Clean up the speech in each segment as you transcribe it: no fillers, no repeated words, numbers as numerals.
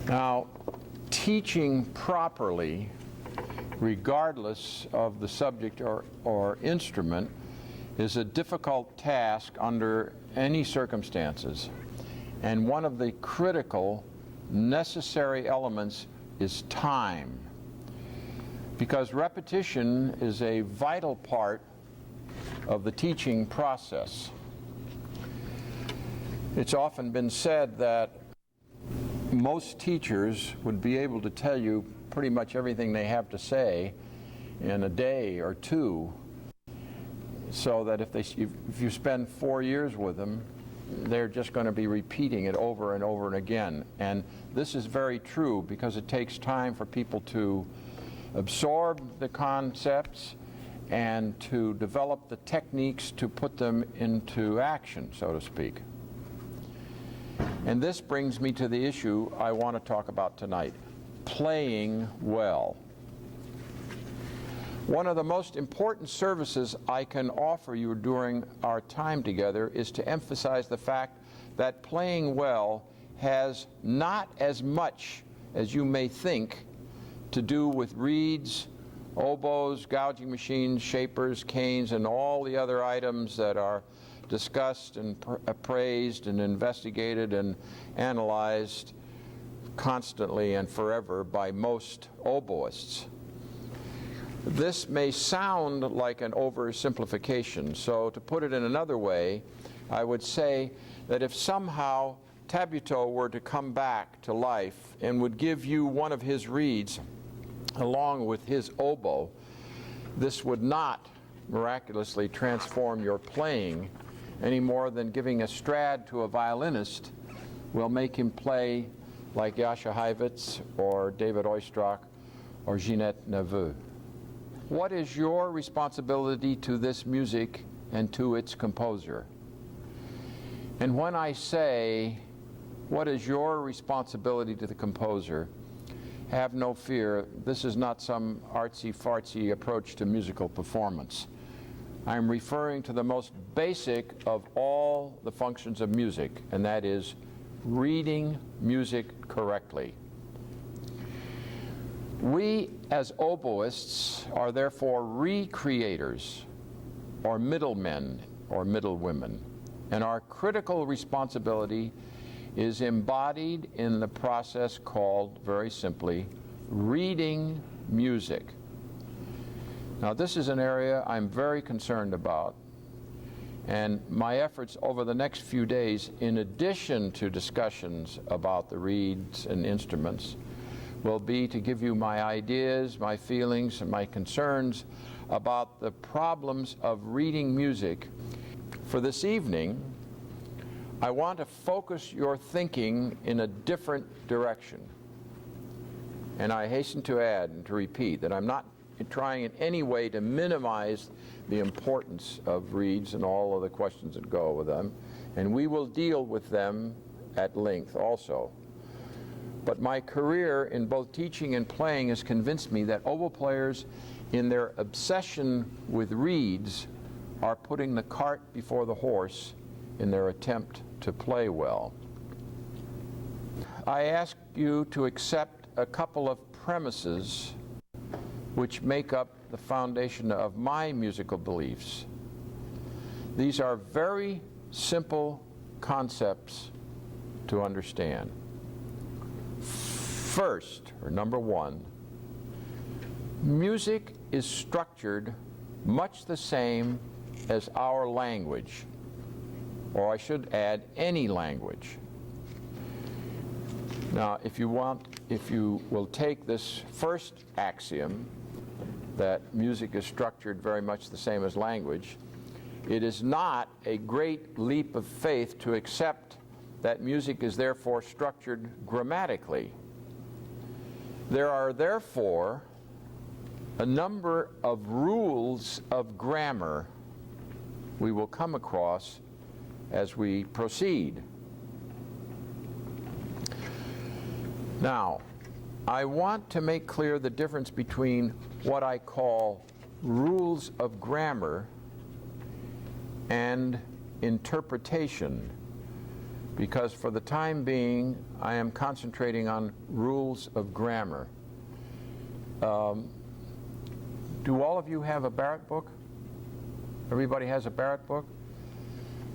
Now, teaching properly, regardless of the subject or instrument, is a difficult task under any circumstances. And one of the critical, necessary elements is time. Because repetition is a vital part of the teaching process. It's often been said that most teachers would be able to tell you pretty much everything they have to say in a day or two, so that if you spend 4 years with them, they're just going to be repeating it over and over and again. And this is very true because it takes time for people to absorb the concepts and to develop the techniques to put them into action, so to speak. And this brings me to the issue I want to talk about tonight: playing well. One of the most important services I can offer you during our time together is to emphasize the fact that playing well has not as much as you may think to do with reeds, oboes, gouging machines, shapers, canes, and all the other items that are discussed and appraised and investigated and analyzed constantly and forever by most oboists. This may sound like an oversimplification, so to put it in another way, I would say that if somehow Tabuteau were to come back to life and would give you one of his reeds along with his oboe, this would not miraculously transform your playing any more than giving a Strad to a violinist will make him play like Jascha Heifetz or David Oistrakh or Ginette Neveu. What is your responsibility to this music and to its composer? And when I say, what is your responsibility to the composer, have no fear, this is not some artsy-fartsy approach to musical performance. I'm referring to the most basic of all the functions of music, and that is reading music correctly. We, as oboists, are therefore recreators, or middlemen, or middlewomen, and our critical responsibility is embodied in the process called, very simply, reading music. Now, this is an area I'm very concerned about, and my efforts over the next few days, in addition to discussions about the reeds and instruments, will be to give you my ideas, my feelings, and my concerns about the problems of reading music. For this evening, I want to focus your thinking in a different direction. And I hasten to add and to repeat that I'm not trying in any way to minimize the importance of reeds and all of the questions that go with them, and we will deal with them at length also. But my career in both teaching and playing has convinced me that oboe players, in their obsession with reeds, are putting the cart before the horse in their attempt to play well. I ask you to accept a couple of premises which make up the foundation of my musical beliefs. These are very simple concepts to understand. First, or number one, music is structured much the same as our language, or I should add, any language. Now, if you will take this first axiom, that music is structured very much the same as language, it is not a great leap of faith to accept that music is therefore structured grammatically. There are therefore a number of rules of grammar we will come across as we proceed. Now, I want to make clear the difference between what I call rules of grammar and interpretation, because for the time being I am concentrating on rules of grammar. Do all of you have a Barrett book? Everybody has a Barrett book?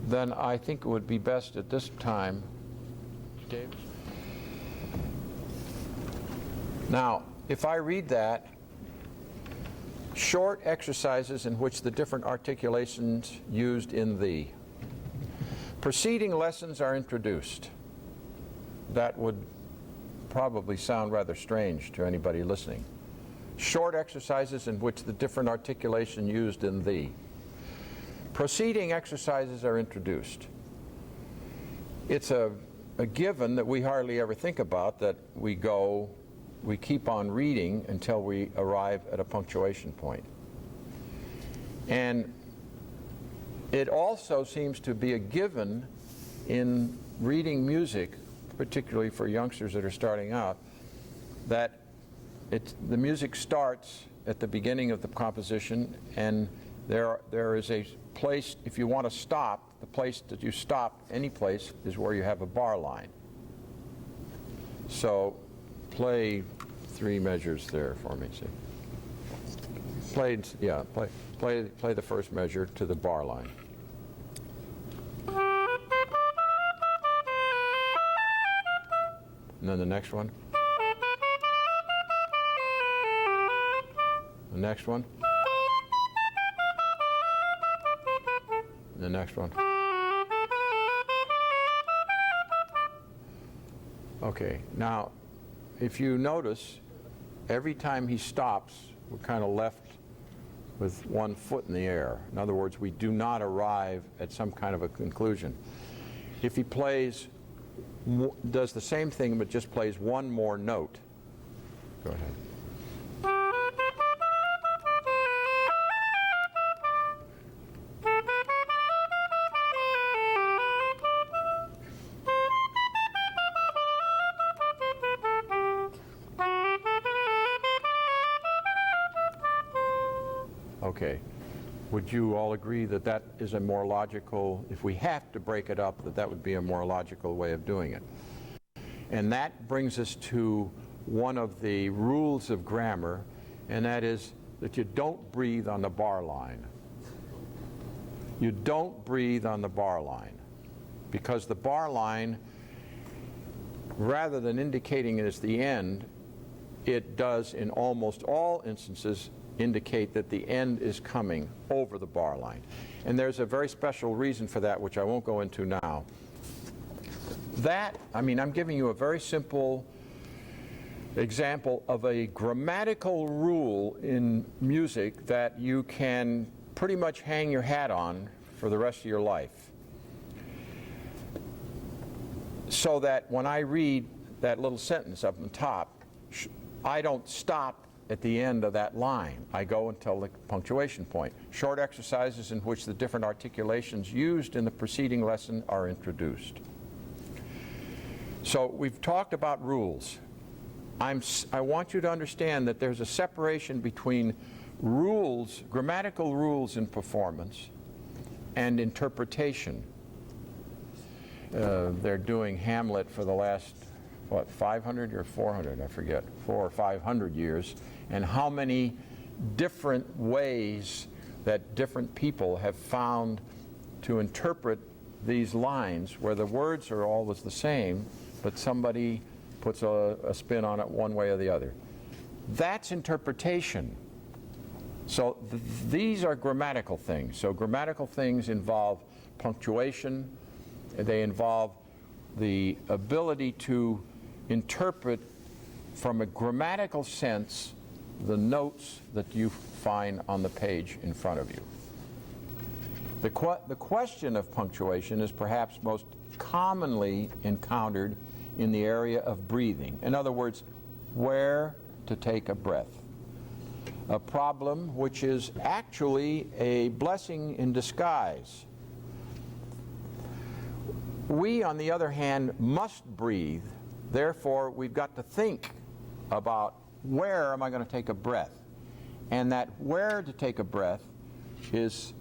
Then I think it would be best at this time, Dave. Now, if I read that, short exercises in which the different articulations used in the preceding lessons are introduced. That would probably sound rather strange to anybody listening. Short exercises in which the different articulation used in the preceding exercises are introduced. It's a given that we hardly ever think about, that we keep on reading until we arrive at a punctuation point. And it also seems to be a given in reading music, particularly for youngsters that are starting out, that the music starts at the beginning of the composition, and there is a place, if you want to stop, the place that you stop any place is where you have a bar line. So play 3 measures there for me, see. Play the first measure to the bar line. And then the next one. The next one. And the next one. Okay, now if you notice, every time he stops, we're kind of left with one foot in the air. In other words, we do not arrive at some kind of a conclusion. If he does the same thing but just plays one more note. Go ahead. Okay. Would you all agree that that is a more logical, if we have to break it up, that would be a more logical way of doing it? And that brings us to one of the rules of grammar, and that is that you don't breathe on the bar line. You don't breathe on the bar line, because the bar line, rather than indicating it as the end, it does in almost all instances indicate that the end is coming over the bar line. And there's a very special reason for that, which I won't go into now. I'm giving you a very simple example of a grammatical rule in music that you can pretty much hang your hat on for the rest of your life. So that when I read that little sentence up on top, I don't stop at the end of that line. I go until the punctuation point. Short exercises in which the different articulations used in the preceding lesson are introduced. So we've talked about rules. I want you to understand that there's a separation between rules, grammatical rules in performance, and interpretation. They're doing Hamlet for the last, 500 or 400, I forget, 400 or 500 years, and how many different ways that different people have found to interpret these lines, where the words are always the same, but somebody puts a spin on it one way or the other. That's interpretation. So these are grammatical things. So grammatical things involve punctuation. They involve the ability to interpret from a grammatical sense the notes that you find on the page in front of you. The question of punctuation is perhaps most commonly encountered in the area of breathing. In other words, where to take a breath. A problem which is actually a blessing in disguise. We, on the other hand, must breathe. Therefore, we've got to think about where am I going to take a breath. And that where to take a breath is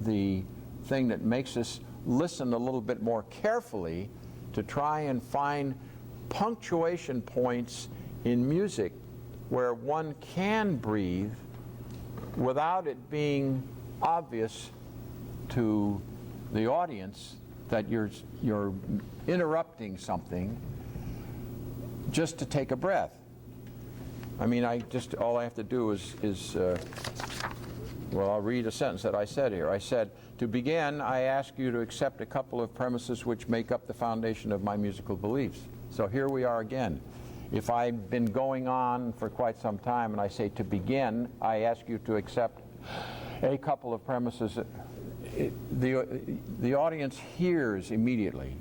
the thing that makes us listen a little bit more carefully to try and find punctuation points in music where one can breathe without it being obvious to the audience that you're interrupting something just to take a breath. I mean, all I have to do is well, I'll read a sentence that I said here. I said, to begin, I ask you to accept a couple of premises which make up the foundation of my musical beliefs. So here we are again. If I've been going on for quite some time and I say, to begin, I ask you to accept a couple of premises, the audience hears immediately